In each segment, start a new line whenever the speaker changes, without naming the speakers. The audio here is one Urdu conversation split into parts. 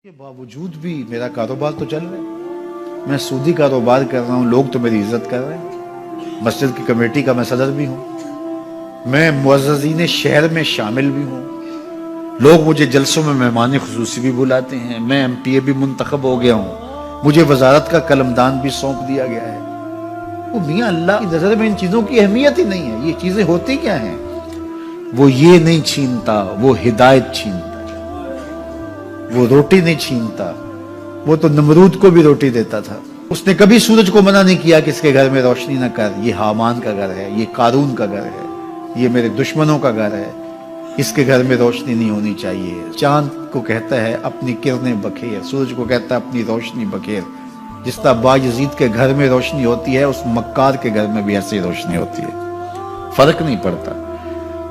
کے باوجود بھی میرا کاروبار تو چل رہا ہے. میں سودی کاروبار کر رہا ہوں, لوگ تو میری عزت کر رہے ہیں. مسجد کی کمیٹی کا میں صدر بھی ہوں, میں معززین شہر میں شامل بھی ہوں. لوگ مجھے جلسوں میں مہمان خصوصی بھی بلاتے ہیں. میں ایم پی اے بھی منتخب ہو گیا ہوں, مجھے وزارت کا قلمدان بھی سونپ دیا گیا ہے. وہ میاں اللہ کی نظر میں ان چیزوں کی اہمیت ہی نہیں ہے. یہ چیزیں ہوتی کیا ہیں؟ وہ یہ نہیں چھینتا, وہ ہدایت چھینتا. وہ روٹی نہیں چھینتا, وہ تو نمرود کو بھی روٹی دیتا تھا. اس نے کبھی سورج کو منع نہیں کیا کہ اس کے گھر میں روشنی نہ کر. یہ حامان کا گھر ہے, یہ قارون کا گھر ہے, یہ میرے دشمنوں کا گھر ہے, اس کے گھر میں روشنی نہیں ہونی چاہیے. چاند کو کہتا ہے اپنی کرنیں بکھیر, سورج کو کہتا ہے اپنی روشنی بکھیر. جس طرح باجزید کے گھر میں روشنی ہوتی ہے, اس مکار کے گھر میں بھی ایسی روشنی ہوتی ہے. فرق نہیں پڑتا.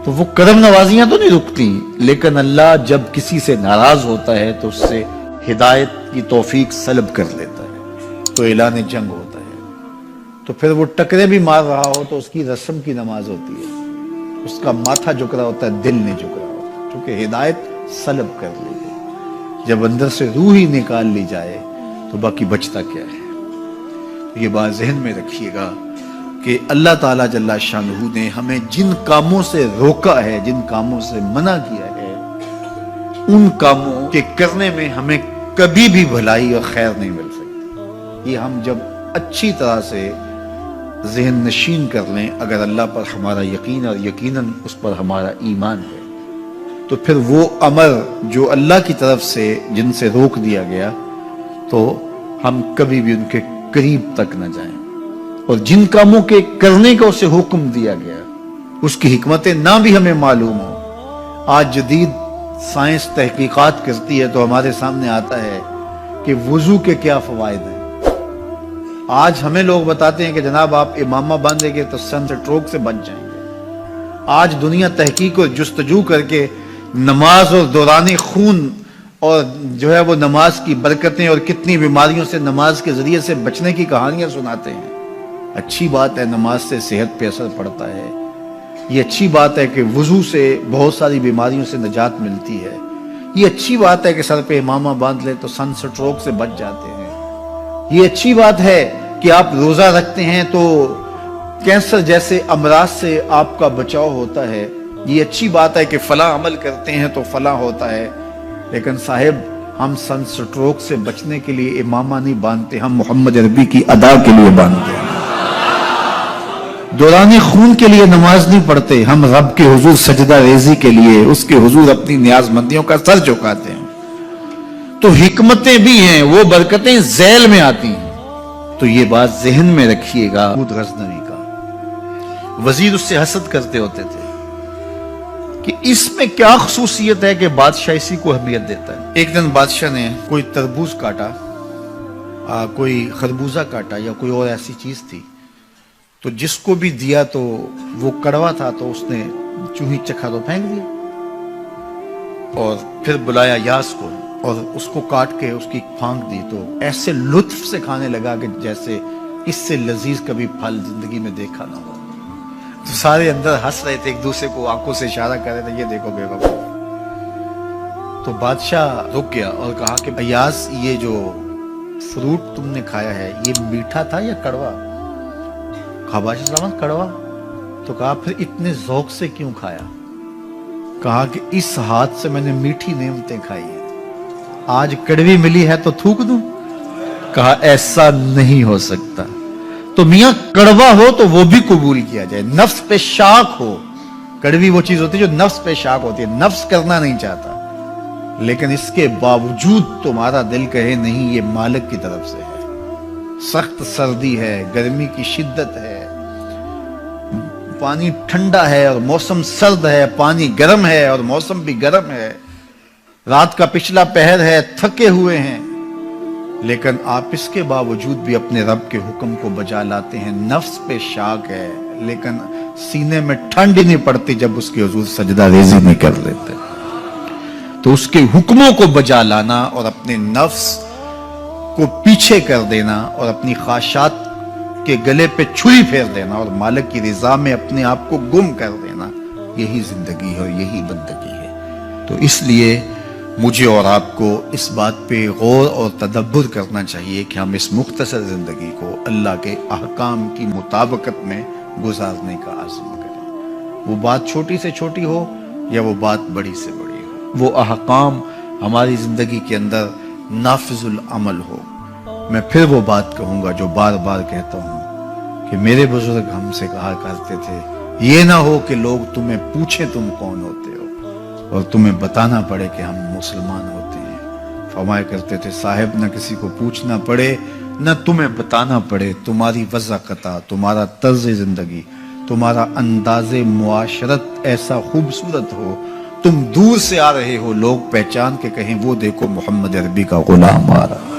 تو وہ کرم نوازیاں تو نہیں رکتی, لیکن اللہ جب کسی سے ناراض ہوتا ہے تو اس سے ہدایت کی توفیق سلب کر لیتا ہے, تو اعلان جنگ ہوتا ہے. تو پھر وہ ٹکرے بھی مار رہا ہو تو اس کی رسم کی نماز ہوتی ہے, اس کا ماتھا جھک رہا ہوتا ہے, دل نہیں جھک رہا ہوتا, کیونکہ ہدایت سلب کر لی گئی. جب اندر سے روح ہی نکال لی جائے تو باقی بچتا کیا ہے. یہ بات ذہن میں رکھیے گا کہ اللہ تعالیٰ جل شانہ نے ہمیں جن کاموں سے روکا ہے, جن کاموں سے منع کیا ہے, ان کاموں کے کرنے میں ہمیں کبھی بھی بھلائی اور خیر نہیں مل سکتی. یہ ہم جب اچھی طرح سے ذہن نشین کر لیں, اگر اللہ پر ہمارا یقین اور یقیناً اس پر ہمارا ایمان ہے, تو پھر وہ امر جو اللہ کی طرف سے جن سے روک دیا گیا, تو ہم کبھی بھی ان کے قریب تک نہ جائیں. اور جن کاموں کے کرنے کا اسے حکم دیا گیا, اس کی حکمتیں نہ بھی ہمیں معلوم ہو. آج جدید سائنس تحقیقات کرتی ہے تو ہمارے سامنے آتا ہے کہ وضو کے کیا فوائد ہیں. آج ہمیں لوگ بتاتے ہیں کہ جناب آپ امامہ باندھیں گے تو سن سٹروک سے بچ جائیں گے. آج دنیا تحقیق اور جستجو کر کے نماز اور دوران خون اور جو ہے وہ نماز کی برکتیں اور کتنی بیماریوں سے نماز کے ذریعے سے بچنے کی کہانیاں سناتے ہیں. اچھی بات ہے, نماز سے صحت پہ اثر پڑتا ہے. یہ اچھی بات ہے کہ وضو سے بہت ساری بیماریوں سے نجات ملتی ہے. یہ اچھی بات ہے کہ سر پہ امامہ باندھ لے تو سن سٹروک سے بچ جاتے ہیں. یہ اچھی بات ہے کہ آپ روزہ رکھتے ہیں تو کینسر جیسے امراض سے آپ کا بچاؤ ہوتا ہے. یہ اچھی بات ہے کہ فلاں عمل کرتے ہیں تو فلاں ہوتا ہے. لیکن صاحب, ہم سن سٹروک سے بچنے کے لیے امامہ نہیں باندھتے, ہم محمد عربی کی ادا کے لیے باندھتے ہیں. دوران خون کے لیے نماز نہیں پڑھتے, ہم رب کے حضور سجدہ ریزی کے لیے اس کے حضور اپنی نیاز مندیوں کا سر جھکاتے ہیں. تو حکمتیں بھی ہیں, وہ برکتیں ذیل میں آتی ہیں. تو یہ بات ذہن میں رکھیے گا. غزنوی کا وزیر اس سے حسد کرتے ہوتے تھے کہ اس میں کیا خصوصیت ہے کہ بادشاہ اسی کو اہمیت دیتا ہے. ایک دن بادشاہ نے کوئی تربوز کاٹا, کوئی خربوزہ کاٹا یا کوئی اور ایسی چیز تھی, تو جس کو بھی دیا تو وہ کڑوا تھا, تو اس نے چوہی چکھا تو پھینک دیا. اور پھر بلایا یاس کو اور اس کو کاٹ کے اس کی پھانک دی, تو ایسے لطف سے کھانے لگا کہ جیسے اس سے لذیذ کبھی پھل زندگی میں دیکھا نہ ہو. تو سارے اندر ہنس رہے تھے, ایک دوسرے کو آنکھوں سے اشارہ کر رہے تھے, یہ دیکھو بے وقوف. تو بادشاہ رک گیا اور کہا کہ ایاز, یہ جو فروٹ تم نے کھایا ہے یہ میٹھا تھا یا کڑوا؟ کہا بادشاہ سلامت کڑوا. تو کہا پھر اتنے ذوق سے کیوں کھایا؟ کہا کہ اس ہاتھ سے میں نے میٹھی نعمتیں کھائی ہیں, آج کڑوی ملی ہے تو تھوک دوں؟ کہا ایسا نہیں ہو سکتا. تو میاں کڑوا ہو تو وہ بھی قبول کیا جائے, نفس پہ شاک ہو. کڑوی وہ چیز ہوتی ہے جو نفس پہ شاک ہوتی ہے, نفس کرنا نہیں چاہتا, لیکن اس کے باوجود تمہارا دل کہے نہیں یہ مالک کی طرف سے ہے. سخت سردی ہے, گرمی کی شدت ہے, پانی ٹھنڈا ہے اور موسم سرد ہے, پانی گرم ہے اور موسم بھی گرم ہے, رات کا پچھلا پہر ہے, تھکے ہوئے ہیں, لیکن آپ اس کے باوجود بھی اپنے رب کے حکم کو بجا لاتے ہیں. نفس پہ شاک ہے, لیکن سینے میں ٹھنڈ ہی نہیں پڑتی جب اس کے حضور سجدہ ریزی نہیں کر لیتے. تو اس کے حکموں کو بجا لانا اور اپنے نفس کو پیچھے کر دینا اور اپنی خواہشات کے گلے پہ چھری پھیر دینا اور مالک کی رضا میں اپنے آپ کو گم کر دینا, یہی زندگی ہے اور یہی بندگی ہے. تو اس لیے مجھے اور آپ کو اس بات پہ غور اور تدبر کرنا چاہیے کہ ہم اس مختصر زندگی کو اللہ کے احکام کی مطابقت میں گزارنے کا عزم کریں، وہ بات چھوٹی سے چھوٹی ہو یا وہ بات بڑی سے بڑی ہو، وہ احکام ہماری زندگی کے اندر نافذ العمل ہو۔ میں پھر وہ بات کہوں گا جو بار بار کہتا ہوں کہ میرے بزرگ ہم سے کہا کرتے تھے، یہ نہ ہو کہ لوگ تمہیں پوچھیں تم کون ہوتے ہو اور تمہیں بتانا پڑے کہ ہم مسلمان ہوتے ہیں۔ فرمایا کرتے تھے صاحب نہ کسی کو پوچھنا پڑے نہ تمہیں بتانا پڑے، تمہاری وضاحت، تمہارا طرز زندگی، تمہارا انداز معاشرت ایسا خوبصورت ہو، تم دور سے آ رہے ہو، لوگ پہچان کے کہیں وہ دیکھو محمد عربی کا غلام آ رہا۔